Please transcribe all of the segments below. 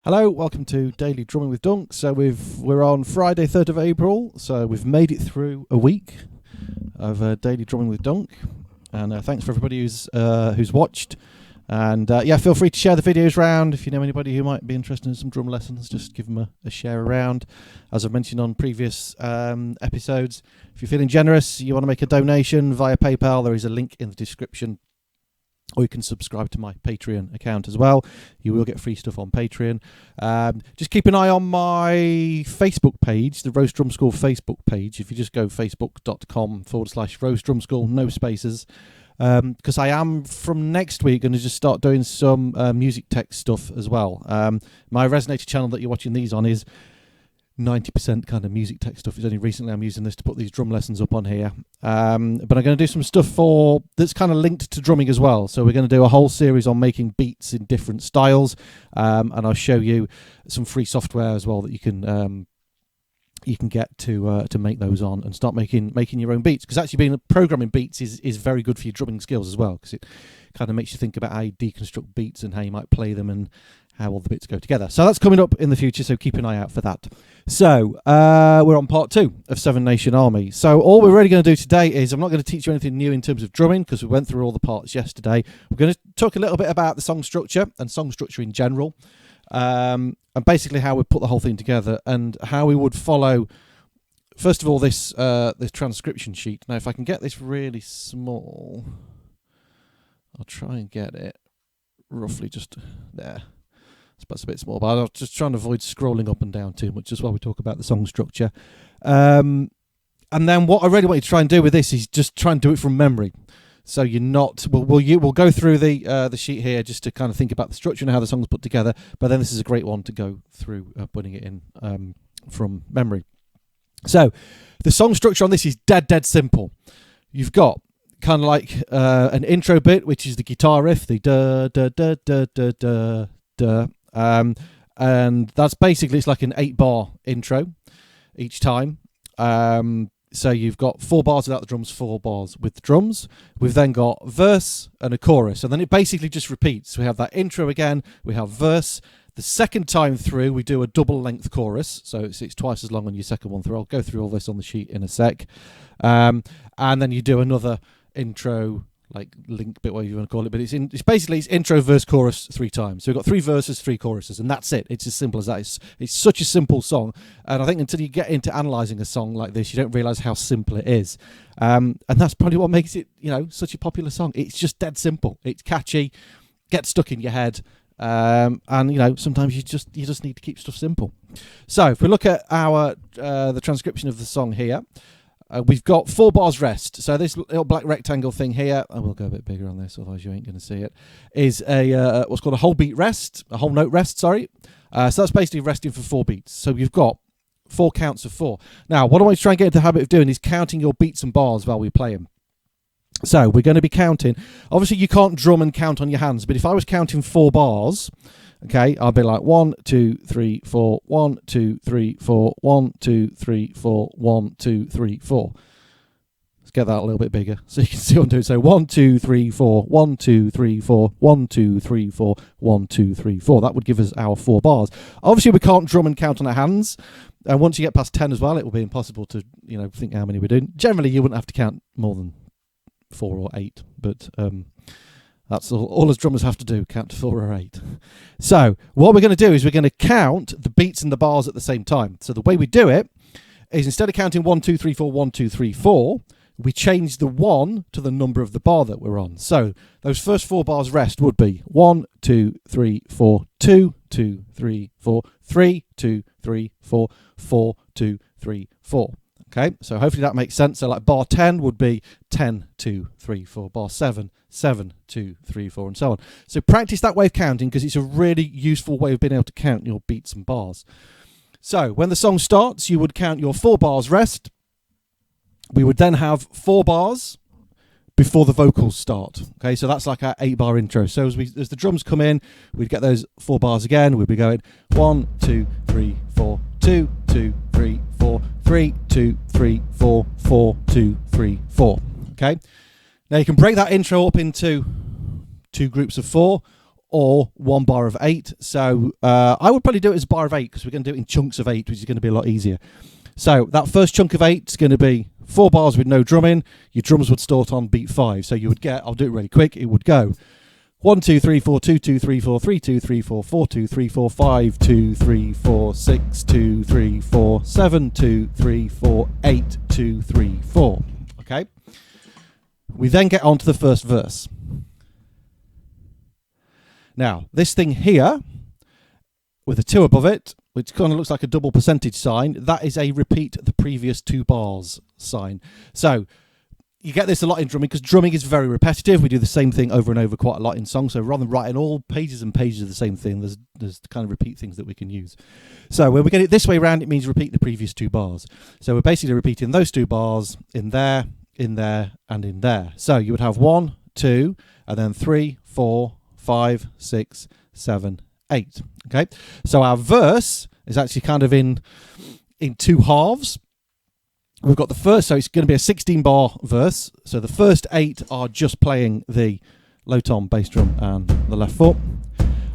Hello, welcome to Daily Drumming with Dunc. So we're on Friday, 3rd of April. So we've made it through a week of Daily Drumming with Dunc, and thanks for everybody who's watched. And yeah, feel free to share the videos around if you know anybody who might be interested in some drum lessons. Just give them a share around. As I've mentioned on previous episodes, if you're feeling generous, you want to make a donation via PayPal, there is a link in the description. Or you can subscribe to my Patreon account as well. You will get free stuff on Patreon. Just keep an eye on my Facebook page, the Roast Drum School Facebook page. If you just go facebook.com/Roast Drum School, no spaces. Because I am, from next week, going to just start doing some music tech stuff as well. My Rezzonator channel that you're watching these on is 90% kind of music tech stuff. It's only recently I'm using this to put these drum lessons up on here. But I'm going to do some stuff that's kind of linked to drumming as well. So we're going to do a whole series on making beats in different styles. And I'll show you some free software as well that you can get to make those on and start making your own beats. Because actually programming beats is very good for your drumming skills as well, because it kind of makes you think about how you deconstruct beats and how you might play them and how all the bits go together. So that's coming up in the future, so keep an eye out for that. So we're on part 2 of Seven Nation Army. So all we're really going to do today is, I'm not going to teach you anything new in terms of drumming, because we went through all the parts yesterday. We're going to talk a little bit about the song structure and song structure in general, and basically how we put the whole thing together and how we would follow, first of all, this transcription sheet. Now, if I can get this really small, I'll try and get it roughly just there. That's a bit small, but I'm just trying to avoid scrolling up and down too much, just while we talk about the song structure. And then what I really want you to try and do with this is just try and do it from memory. So you're not. We'll go through the sheet here just to kind of think about the structure and how the song's put together. But then this is a great one to go through putting it in from memory. So the song structure on this is dead simple. You've got kind of like an intro bit, which is the guitar riff, the da da da da da da da. And that's basically, it's like an 8-bar intro each time. So you've got 4 bars without the drums, 4 bars with the drums. We've then got verse and a chorus, and then it basically just repeats. We have that intro again, we have verse. The second time through, we do a double length chorus, so it's twice as long on your second one through. I'll go through all this on the sheet in a sec. And then you do another intro, like link bit, whatever you want to call it, but it's basically intro, verse, chorus 3 times. So we've got 3 verses, 3 choruses, and that's it. It's as simple as that. It's such a simple song, and I think until you get into analysing a song like this, you don't realise how simple it is. And that's probably what makes it, such a popular song. It's just dead simple. It's catchy, gets stuck in your head, and sometimes you just need to keep stuff simple. So if we look at our the transcription of the song here. We've got 4 bars rest. So this little black rectangle thing here, I will go a bit bigger on this, otherwise you ain't going to see it, is a what's called a whole beat rest, a whole note rest, sorry. So that's basically resting for 4 beats. So you've got 4 counts of 4. Now, what I want you to try and get into the habit of doing is counting your beats and bars while we play them. So we're going to be counting. Obviously, you can't drum and count on your hands, but if I was counting 4 bars, okay, I'll be like 1, 2, 3, 4, 1, 2, 3, 4, 1, 2, 3, 4, 1, 2, 3, 4. Let's get that a little bit bigger so you can see what I'm doing. So 1, 2, 3, 4, 1, 2, 3, 4, 1, 2, 3, 4, 1, 2, 3, 4. That would give us our 4 bars. Obviously, we can't drum and count on our hands. And once you get past 10 as well, it will be impossible to, think how many we're doing. Generally, you wouldn't have to count more than 4 or 8, but that's all us drummers have to do, count to 4 or 8. So what we're going to do is we're going to count the beats and the bars at the same time. So the way we do it is, instead of counting 1, 2, 3, 4, 1, 2, 3, 4, we change the 1 to the number of the bar that we're on. So those first 4 bars rest would be 1, 2, 3, 4, 2, 2, 3, 4, 3, 2, 3, 4, 4, 2, 3, 4. Okay, so hopefully that makes sense. So like bar 10 would be 10, 2, 3, 4. Bar 7, 7, 2, 3, 4, and so on. So practice that way of counting, because it's a really useful way of being able to count your beats and bars. So when the song starts, you would count your 4 bars rest. We would then have 4 bars before the vocals start. Okay, so that's like our 8-bar intro. So as the drums come in, we'd get those 4 bars again. We'd be going 1, 2, 3, 4, 2, 2, 3, 4, 3, 2, 3, 4, 4, 2, 3, 4. Okay. Now you can break that intro up into 2 groups of 4, or 1 bar of 8. So I would probably do it as a bar of 8 because we're going to do it in chunks of 8, which is going to be a lot easier. So that first chunk of 8 is going to be 4 bars with no drumming. Your drums would start on beat 5. So you would get, I'll do it really quick, it would go 1 2 3 4 2 2 3 4 3 2 3 4 4 2 3 4 5 2 3 4 6 2 3 4 7 2 3 4 8 2 3 4. Okay. We then get on to the first verse. Now, this thing here, with a 2 above it, which kind of looks like a double percentage sign, that is a repeat the previous 2 bars sign. So you get this a lot in drumming because drumming is very repetitive. We do the same thing over and over quite a lot in songs. So rather than writing all pages and pages of the same thing, there's kind of repeat things that we can use. So when we get it this way around, it means repeat the previous 2 bars. So we're basically repeating those 2 bars in there, and in there. So you would have 1, 2, and then 3, 4, 5, 6, 7, 8. Okay, so our verse is actually kind of in 2 halves. We've got the first, so it's going to be a 16 bar verse. So the first 8 are just playing the low tom, bass drum, and the left foot.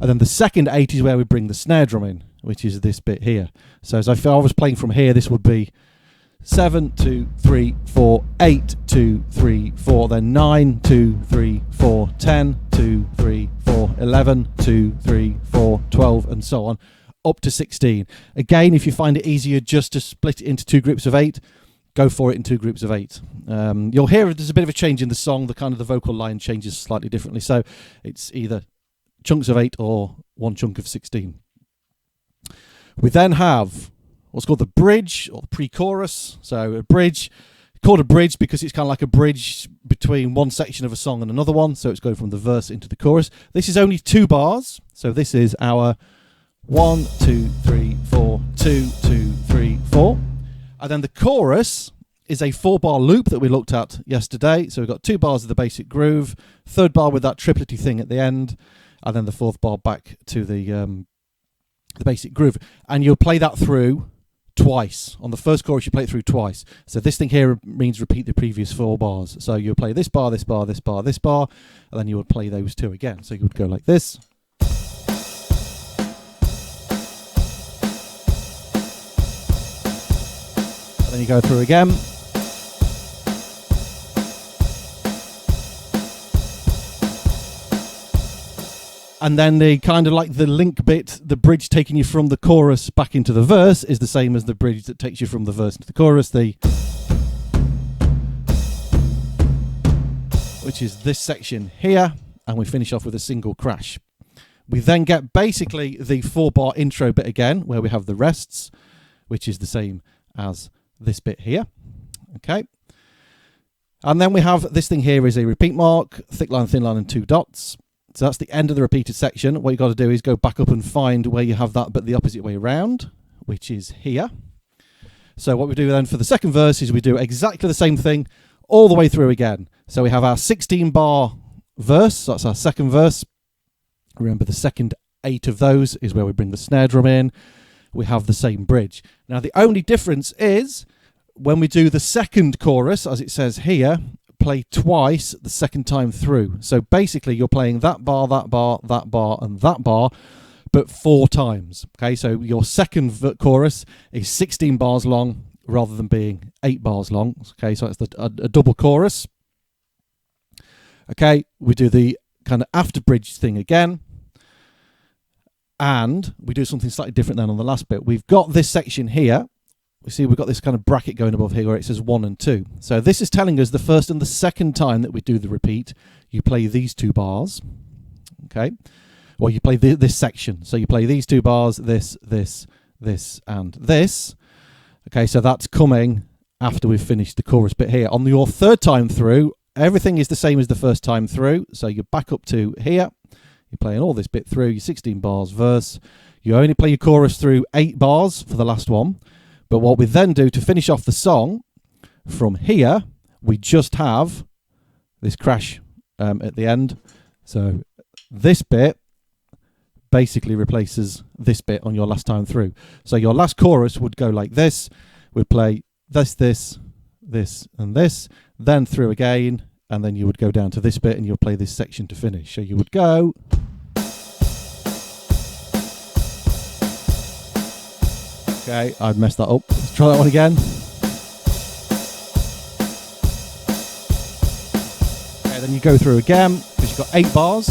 And then the second 8 is where we bring the snare drum in, which is this bit here. So as if I was playing from here, this would be 7 2 3 4 8 2 3 4, then 9 2 3 4 10 2 3 4 11 2 3 4 12, and so on up to 16. Again, if you find it easier just to split it into 2 groups of 8, go for it in 2 groups of 8. You'll hear there's a bit of a change in the song. The kind of the vocal line changes slightly differently, so it's either chunks of 8 or 1 chunk of 16. We then have what's called the bridge or the pre-chorus. So a bridge, called a bridge because it's kind of like a bridge between one section of a song and another one. So it's going from the verse into the chorus. This is only 2 bars. So this is our 1 2 3 4 2 2 3 4, and then the chorus is a 4-bar loop that we looked at yesterday. So we've got 2 bars of the basic groove, 3rd bar with that triplety thing at the end, and then the 4th bar back to the basic groove, and you'll play that through twice. On the first chorus, you play it through twice. So this thing here means repeat the previous 4 bars. So you'll play this bar, this bar, this bar, this bar, and then you would play those 2 again. So you would go like this. And then you go through again. And then the kind of like the link bit, the bridge taking you from the chorus back into the verse is the same as the bridge that takes you from the verse into the chorus, which is this section here, and we finish off with a single crash. We then get basically the 4-bar intro bit again, where we have the rests, which is the same as this bit here. Okay. And then we have this thing here is a repeat mark, thick line, thin line, and 2 dots. So that's the end of the repeated section. What you've got to do is go back up and find where you have that, but the opposite way around, which is here. So what we do then for the second verse is we do exactly the same thing all the way through again. So we have our 16-bar verse. So that's our second verse. Remember, the second 8 of those is where we bring the snare drum in. We have the same bridge. Now, the only difference is when we do the second chorus, as it says here, play twice the second time through. So basically you're playing that bar, that bar, that bar, and that bar, but 4 times. Okay, so your second chorus is 16 bars long rather than being 8 bars long. Okay, so it's a double chorus. Okay, we do the kind of after bridge thing again, and we do something slightly different than on the last bit. We've got this section here. We see we've got this kind of bracket going above here where it says 1 and 2. So this is telling us the first and the second time that we do the repeat, you play these 2 bars. Okay. Well, you play this section. So you play these 2 bars, this, and this. Okay, so that's coming after we've finished the chorus bit here. On your 3rd time through, everything is the same as the first time through. So you're back up to here. You're playing all this bit through, your 16 bars verse. You only play your chorus through 8 bars for the last one. But what we then do to finish off the song, from here, we just have this crash at the end. So this bit basically replaces this bit on your last time through. So your last chorus would go like this. We'd play this, and this, then through again, and then you would go down to this bit and you'll play this section to finish. So you would go... Okay, I've messed that up. Let's try that one again. Okay, then you go through again because you've got 8 bars.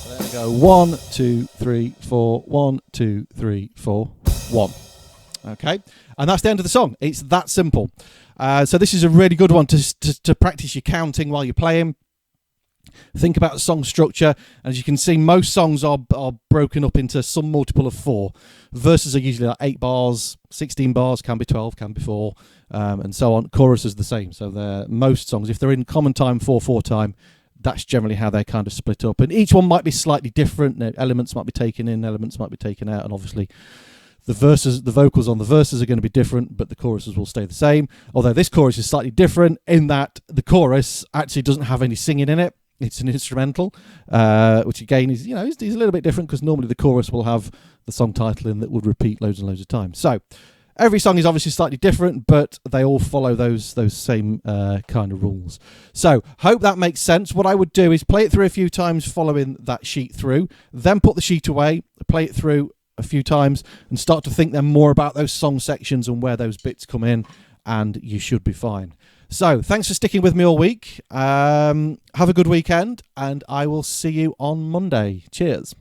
There we go. 1, 2, 3, 4. 1, 2, 3, 4. 1. Okay, and that's the end of the song. It's that simple. So this is a really good one to practice your counting while you're playing. Think about song structure. As you can see, most songs are broken up into some multiple of 4. Verses are usually like 8 bars, 16 bars, can be 12, can be 4, and so on. Chorus is the same. So most songs, if they're in common time, 4/4 time, that's generally how they kind of split up. And each one might be slightly different. Elements might be taken in, elements might be taken out, and obviously the vocals on the verses are going to be different, but the choruses will stay the same. Although this chorus is slightly different in that the chorus actually doesn't have any singing in it. It's an instrumental, which again is, is a little bit different because normally the chorus will have the song title in that would repeat loads and loads of times. So every song is obviously slightly different, but they all follow those same kind of rules. So hope that makes sense. What I would do is play it through a few times following that sheet through, then put the sheet away, play it through a few times and start to think then more about those song sections and where those bits come in, and you should be fine. So thanks for sticking with me all week. Have a good weekend, and I will see you on Monday. Cheers.